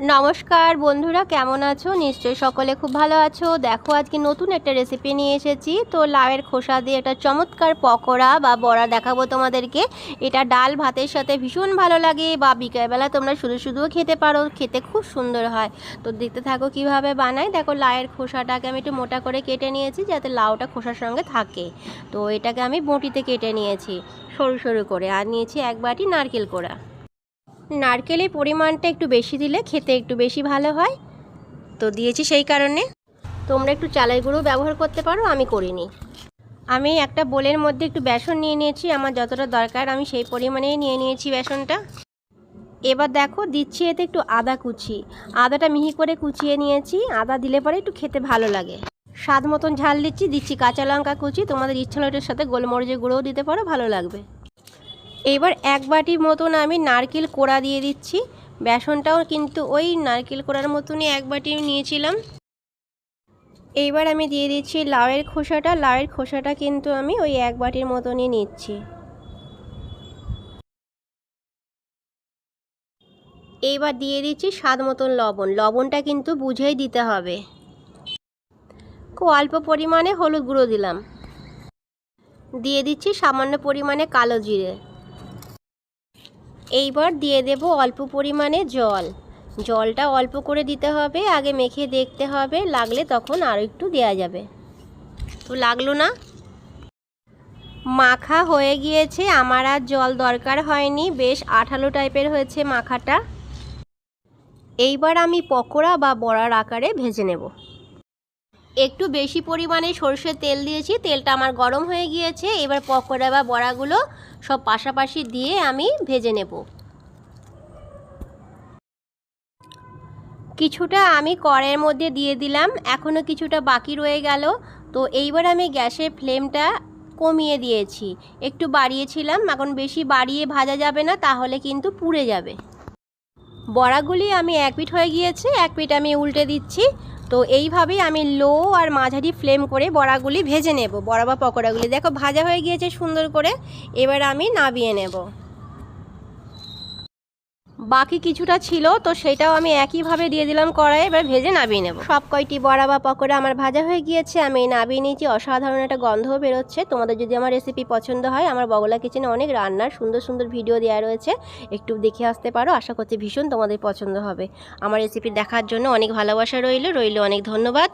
নমস্কার বন্ধুরা, কেমন আছো? নিশ্চয়ই সকলে খুব ভালো আছো। দেখো আজকে নতুন একটা রেসিপি নিয়ে এসেছি। তো লাউয়ের খোসা দিয়ে একটা চমৎকার পকোড়া বা বড়া দেখাবো তোমাদেরকে। এটা ডাল ভাতের সাথে ভীষণ ভালো লাগে, বা বিকেলবেলা তোমরা শুধু শুধুও খেতে পারো, খেতে খুব সুন্দর হয়। তো দেখতে থাকো কিভাবে বানাই। দেখো লাউয়ের খোসাটাকে আমি একটু মোটা করে কেটে নিয়েছি, যাতে লাউটা খোসার সঙ্গে থাকে। তো এটাকে আমি বটিতে কেটে নিয়েছি সরু সরু করে। আর নিয়েছি এক বাটি নারকেল কোড়া। নারকেলের পরিমাণটা একটু বেশি দিলে খেতে একটু বেশি ভালো হয়, তো দিয়েছি সেই কারণে। তোমরা একটু চালের গুঁড়ো ব্যবহার করতে পারো, আমি করিনি। আমি একটা বোলের মধ্যে একটু বেসন নিয়ে নিয়েছি, আমার যতটা দরকার আমি সেই পরিমাণেই নিয়ে নিয়েছি বেসনটা। এবার দেখো দিচ্ছি এতে একটু আদা কুচি। আদাটা মিহি করে কুচিয়ে নিয়েছি, আদা দিলে পরে একটু খেতে ভালো লাগে। স্বাদ মতন ঝাল দিচ্ছি কাঁচা লঙ্কা কুচি, তোমাদের ইচ্ছা হলে এটার সাথে গোলমরিচের গুঁড়োও দিতে পারো, ভালো লাগবে। এবার এক বাটি মতন আমি নারকেল কোড়া দিয়ে দিচ্ছি। বেসনটাও কিন্তু ওই নারকেল কোড়ার মতনই এক বাটি নিয়েছিলাম। এইবার আমি দিয়ে দিচ্ছি লাউয়ের খোসাটা। লাউয়ের খোসাটা কিন্তু আমি ওই এক বাটির মতনই নিচ্ছি। এইবার দিয়ে দিচ্ছি স্বাদ মতন লবণ। লবণটা কিন্তু বুঝেই দিতে হবে। খুব অল্প পরিমাণে হলুদ গুঁড়ো দিলাম। দিয়ে দিচ্ছি সামান্য পরিমাণে কালো জিরে। এইবার দিয়ে দেব অল্প পরিমাণে জল। জলটা অল্প করে দিতে হবে, আগে মেখে দেখতে হবে, লাগলে তখন আরও একটু দেওয়া যাবে। তো লাগলো না, মাখা হয়ে গিয়েছে, আমার আর জল দরকার হয়নি, বেশ আঠালো টাইপের হয়েছে মাখাটা। এইবার আমি পকোড়া বা বড়ার আকারে ভেজে নেব। একটু বেশি পরিমাণে সরষের তেল দিয়েছি, তেলটা আমার গরম হয়ে গিয়েছে। এবার পকোড়া বা বড়াগুলো সব পাশাপাশি দিয়ে আমি ভেজে নেব। কিছুটা আমি কড়াইয়ের মধ্যে দিয়ে দিলাম, এখনও কিছুটা বাকি রয়ে গেল। তো এইবার আমি গ্যাসের ফ্লেমটা কমিয়ে দিয়েছি, একটু বাড়িয়েছিলাম। এখন বেশি বাড়িয়ে ভাজা যাবে না, তাহলে কিন্তু পুড়ে যাবে। বড়াগুলি আমি এক পিঠ হয়ে গিয়েছে, এক পিঠ আমি উল্টে দিচ্ছি। তো এইভাবেই আমি লো আর মাঝারি ফ্লেম করে বড়াগুলি ভেজে নেব। বড়া বা পকোড়াগুলি দেখো ভাজা হয়ে গিয়েছে সুন্দর করে। এবার আমি নামিয়ে নেব। বাকি কিছুটা ছিল, তো সেটাও আমি একইভাবে দিয়ে দিলাম কড়াইয়ে। এবার ভেজে নামিয়ে নেব। সব কয়টি বড়া বা পকোড়া আমার ভাজা হয়ে গিয়েছে, আমি নামিয়ে নিয়েছি। অসাধারণ একটা গন্ধও বেরোচ্ছে। তোমাদের যদি আমার রেসিপি পছন্দ হয়, আমার বগলা কিচেনে অনেক রান্নার সুন্দর সুন্দর ভিডিও দেওয়া রয়েছে, একটু দেখে আসতে পারো। আশা করছি ভীষণ তোমাদের পছন্দ হবে। আমার রেসিপি দেখার জন্য অনেক ভালোবাসা রইল অনেক ধন্যবাদ।